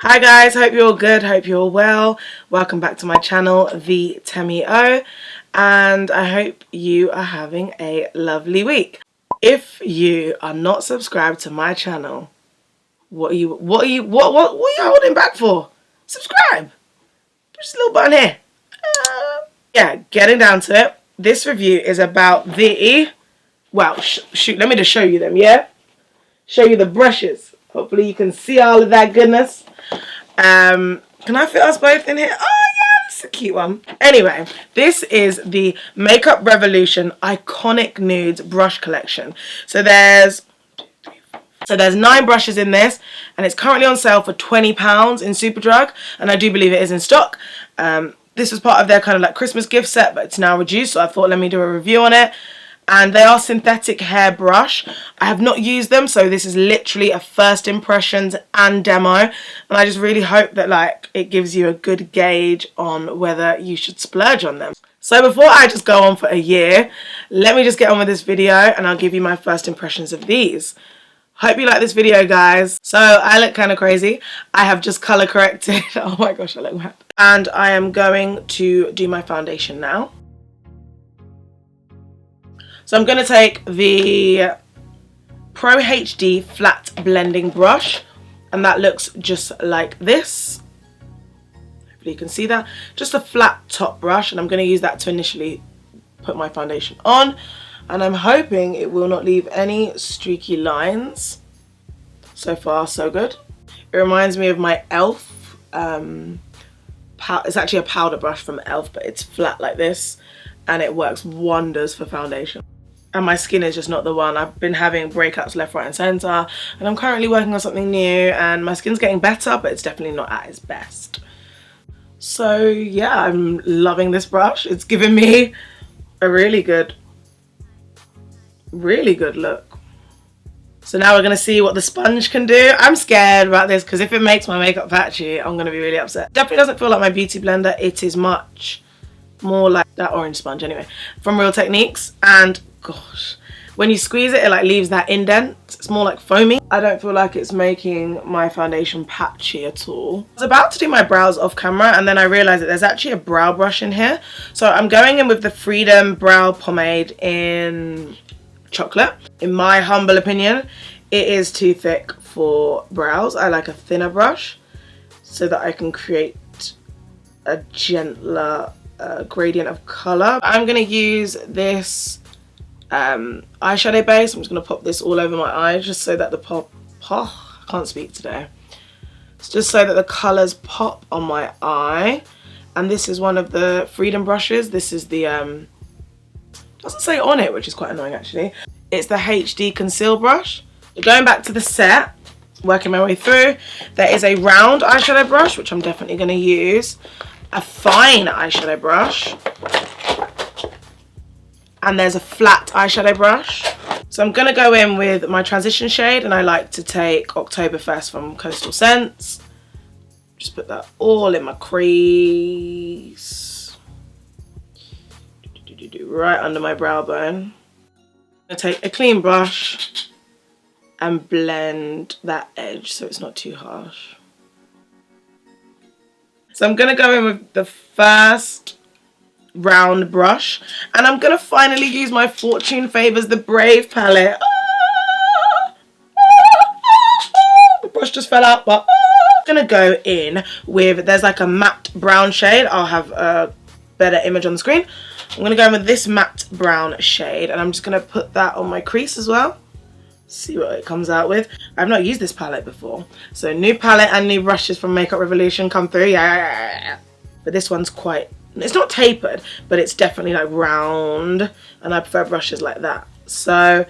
Hi guys, hope you're all good, hope you're all well. Welcome back to my channel, the Temi O, and I hope you are having a lovely week. If you are not subscribed to my channel, what are you holding back for? Subscribe. Push this little button here. Yeah, getting down to it. This review is about the, well, shoot, let me just show you them, yeah? Show you the brushes. Hopefully you can see all of that goodness. Can I fit us both in here? Oh yeah, that's a cute one. Anyway, this is the Makeup Revolution Iconic Nudes brush collection. So there's 9 brushes in this, and it's currently on sale for £20 in Superdrug, and I do believe it is in stock. This was part of their kind of like Christmas gift set, but it's now reduced, so I thought let me do a review on it. And they are synthetic hair brush. I have not used them, so this is literally a first impressions and demo, and I just really hope that like it gives you a good gauge on whether you should splurge on them. So before I just go on for a year, let me just get on with this video and I'll give you my first impressions of these. Hope you like this video, guys. So I look kind of crazy. I have just color corrected. Oh my gosh, I look mad. And I am going to do my foundation now. So I'm going to take the Pro HD flat blending brush, and that looks just like this. Hopefully you can see that. Just a flat top brush, and I'm going to use that to initially put my foundation on. And I'm hoping it will not leave any streaky lines. So far, so good. It reminds me of my e.l.f. It's actually a powder brush from e.l.f., but it's flat like this, and it works wonders for foundation. And my skin is just not the one. I've been having breakouts left, right and centre, and I'm currently working on something new, and my skin's getting better, but it's definitely not at its best. So yeah, I'm loving this brush. It's giving me a really good look. So now we're going to see what the sponge can do. I'm scared about this because if it makes my makeup patchy, I'm going to be really upset. Definitely doesn't feel like my beauty blender. It is much more like that orange sponge anyway from Real Techniques, and gosh, when you squeeze it, it like leaves that indent. It's more like foamy. I don't feel like it's making my foundation patchy at all. I was about to do my brows off camera, and then I realized that there's actually a brow brush in here. So I'm going in with the Freedom Brow Pomade in Chocolate. In my humble opinion, it is too thick for brows. I like a thinner brush so that I can create a gentler gradient of color. I'm going to use this eyeshadow base. I'm just going to pop this all over my eyes just so that the I can't speak today. It's just so that the colors pop on my eye. And this is one of the Freedom brushes. This is the doesn't say on it, which is quite annoying actually. It's the HD conceal brush. Going back to the set, working my way through, there is a round eyeshadow brush, which I'm definitely going to use. A fine eyeshadow brush, and there's a flat eyeshadow brush. So I'm going to go in with my transition shade, and I like to take Oktoberfest from Coastal Scents. Just put that all in my crease, right under my brow bone. I'm going to take a clean brush and blend that edge so it's not too harsh. So I'm going to go in with the first round brush, and I'm going to finally use my Fortune Favours The Brave palette. The brush just fell out, but I'm going to go in with, there's like a matte brown shade. I'll have a better image on the screen. I'm going to go in with this matte brown shade, and I'm just going to put that on my crease as well. See what it comes out with. I've not used this palette before, so new palette and new brushes from Makeup Revolution come through. Yeah, but this one's quite, it's not tapered, but it's definitely like round, and I prefer brushes like that. So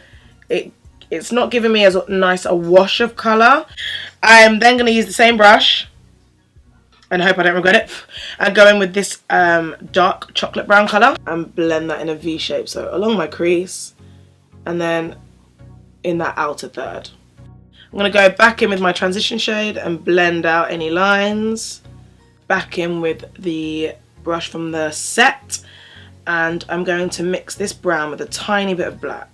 it's not giving me as nice a wash of color. I'm then going to use the same brush, and I hope I don't regret it, and go in with this dark chocolate brown color and blend that in a V shape, so along my crease and then in that outer third. I'm going to go back in with my transition shade and blend out any lines. Back in with the brush from the set, and I'm going to mix this brown with a tiny bit of black.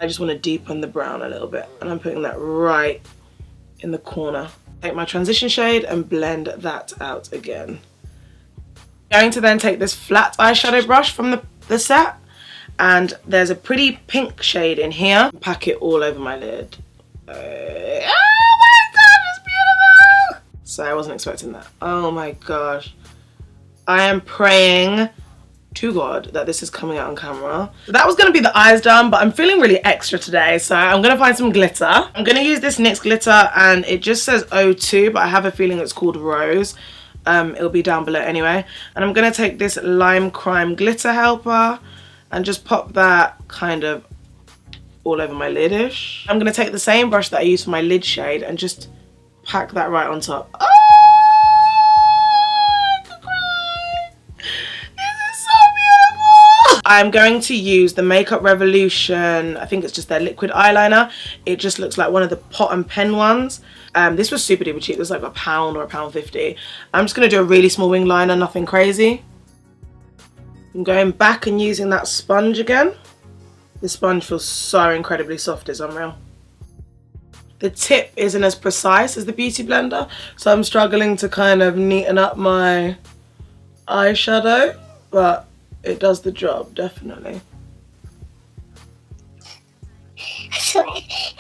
I just want to deepen the brown a little bit, and I'm putting that right in the corner Take my transition shade and blend that out again. I'm going to then take this flat eyeshadow brush from the set, and there's a pretty pink shade in here. Pack it all over my lid. Oh my gosh, it's beautiful! So I wasn't expecting that. Oh my gosh. I am praying to God that this is coming out on camera. That was going to be the eyes done, but I'm feeling really extra today, so I'm going to find some glitter. I'm going to use this NYX glitter, and it just says O2, but I have a feeling it's called Rose. It'll be down below anyway. And I'm going to take this Lime Crime glitter helper and just pop that kind of all over my lidish. I'm going to take the same brush that I used for my lid shade and just pack that right on top. Oh! I'm going to use the Makeup Revolution, I think it's just their liquid eyeliner. It just looks like one of the pot and pen ones. This was super duper cheap. It was like £1 or £1.50. I'm just going to do a really small wing liner, nothing crazy. I'm going back and using that sponge again. This sponge feels so incredibly soft, it's unreal. The tip isn't as precise as the Beauty Blender, so I'm struggling to kind of neaten up my eyeshadow, but it does the job, definitely. I swear,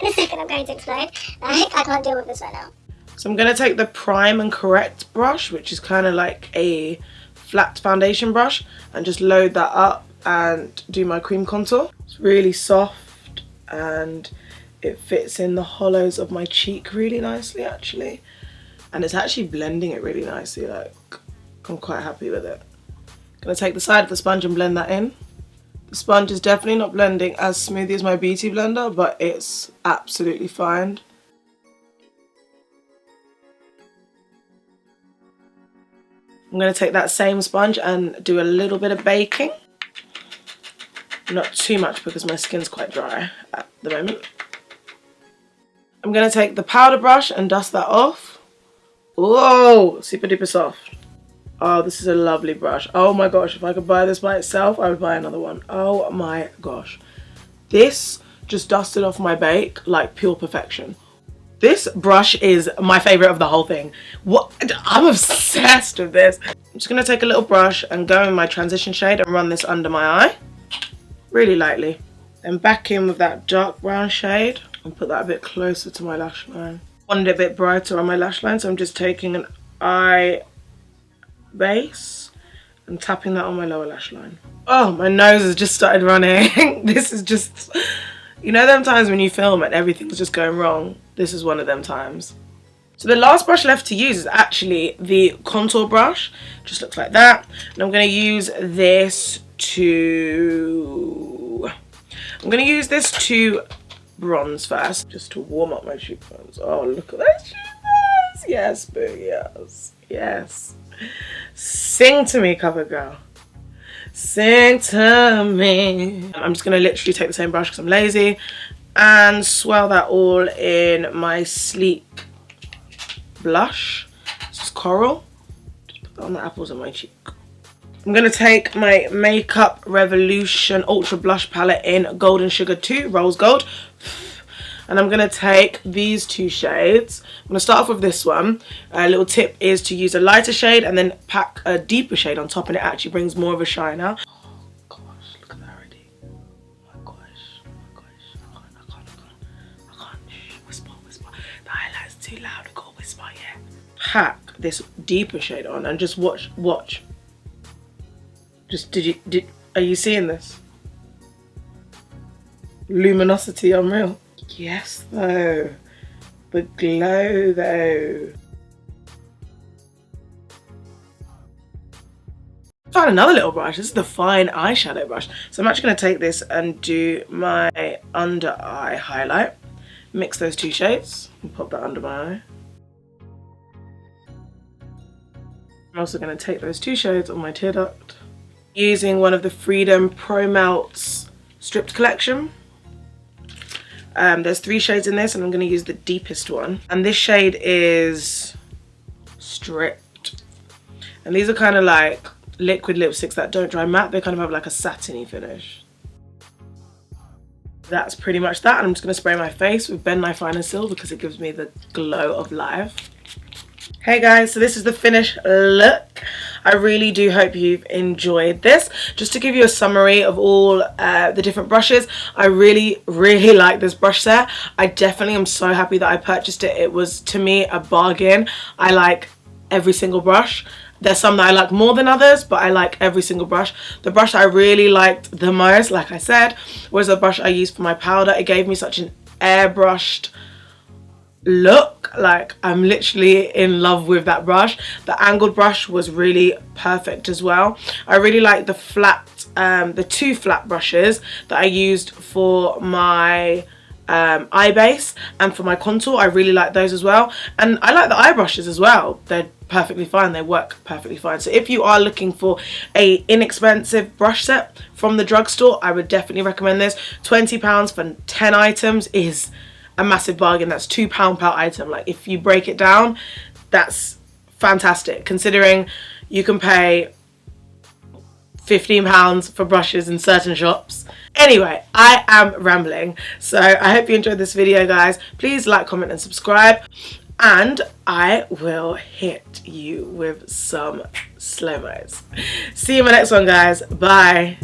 in a second I'm going to explode. I can't deal with this right now. So I'm going to take the Prime and Correct brush, which is kind of like a flat foundation brush, and just load that up and do my cream contour. It's really soft and it fits in the hollows of my cheek really nicely, actually. And it's actually blending it really nicely. Like, I'm quite happy with it. Gonna take the side of the sponge and blend that in. The sponge is definitely not blending as smoothly as my Beauty Blender, but it's absolutely fine. I'm gonna take that same sponge and do a little bit of baking. Not too much because my skin's quite dry at the moment. I'm gonna take the powder brush and dust that off. Whoa, super duper soft. Oh, this is a lovely brush. Oh my gosh, if I could buy this by itself, I would buy another one. Oh my gosh. This just dusted off my bake like pure perfection. This brush is my favorite of the whole thing. What? I'm obsessed with this. I'm just gonna take a little brush and go in my transition shade and run this under my eye. Really lightly. Then back in with that dark brown shade and put that a bit closer to my lash line. I wanted it a bit brighter on my lash line, so I'm just taking an Eye Base and tapping that on my lower lash line. Oh, my nose has just started running. This is just, you know them times when you film and everything's just going wrong? This is one of them times. So the last brush left to use is actually the contour brush. Just looks like that. And I'm going to use this to bronze first, just to warm up my cheekbones. Oh, look at those cheekbones. Yes, boo, yes, yes. Sing to me, cover girl. Sing to me. I'm just gonna literally take the same brush because I'm lazy and swirl that all in my sleek blush. This is Coral. Just put that on the apples of my cheek. I'm gonna take my Makeup Revolution Ultra Blush Palette in Golden Sugar 2, Rose Gold. And I'm going to take these two shades. I'm going to start off with this one. A little tip is to use a lighter shade and then pack a deeper shade on top, and it actually brings more of a shine out. Oh gosh, look at that already. Oh my gosh, oh my gosh. I can't. Shh, whisper. The highlight's too loud. I gotta whisper, yeah. Pack this deeper shade on and just watch. Just, are you seeing this? Luminosity unreal. Yes, though. The glow, though. Found another little brush. This is the fine eyeshadow brush. So I'm actually going to take this and do my under eye highlight. Mix those two shades and pop that under my eye. I'm also going to take those two shades on my tear duct. Using one of the Freedom Pro Melts Stripped Collection. There's 3 shades in this, and I'm going to use the deepest one. And this shade is Stripped. And these are kind of like liquid lipsticks that don't dry matte. They kind of have like a satiny finish. That's pretty much that. And I'm just going to spray my face with Ben Nye Fine and Seal because it gives me the glow of life. Hey guys, so this is the finished look. I really do hope you've enjoyed this. Just to give you a summary of all the different brushes, I really like this brush set. I definitely am so happy that I purchased it. It was, to me, a bargain. I like every single brush. There's some that I like more than others, but I like every single brush. The brush I really liked the most, like I said, was the brush I used for my powder. It gave me such an airbrushed look. Like, I'm literally in love with that brush. The angled brush was really perfect as well. I really like the flat, the two flat brushes that I used for my eye base and for my contour. I really like those as well, and I like the eye brushes as well. They're perfectly fine, they work perfectly fine. So if you are looking for a inexpensive brush set from the drugstore, I would definitely recommend this. £20 for 10 items is a massive bargain. That's £2 per item. Like, if you break it down, that's fantastic, considering you can pay £15 for brushes in certain shops. Anyway, I am rambling, so I hope you enjoyed this video, guys. Please like, comment and subscribe, and I will hit you with some slow-mos. See you in my next one, guys. Bye.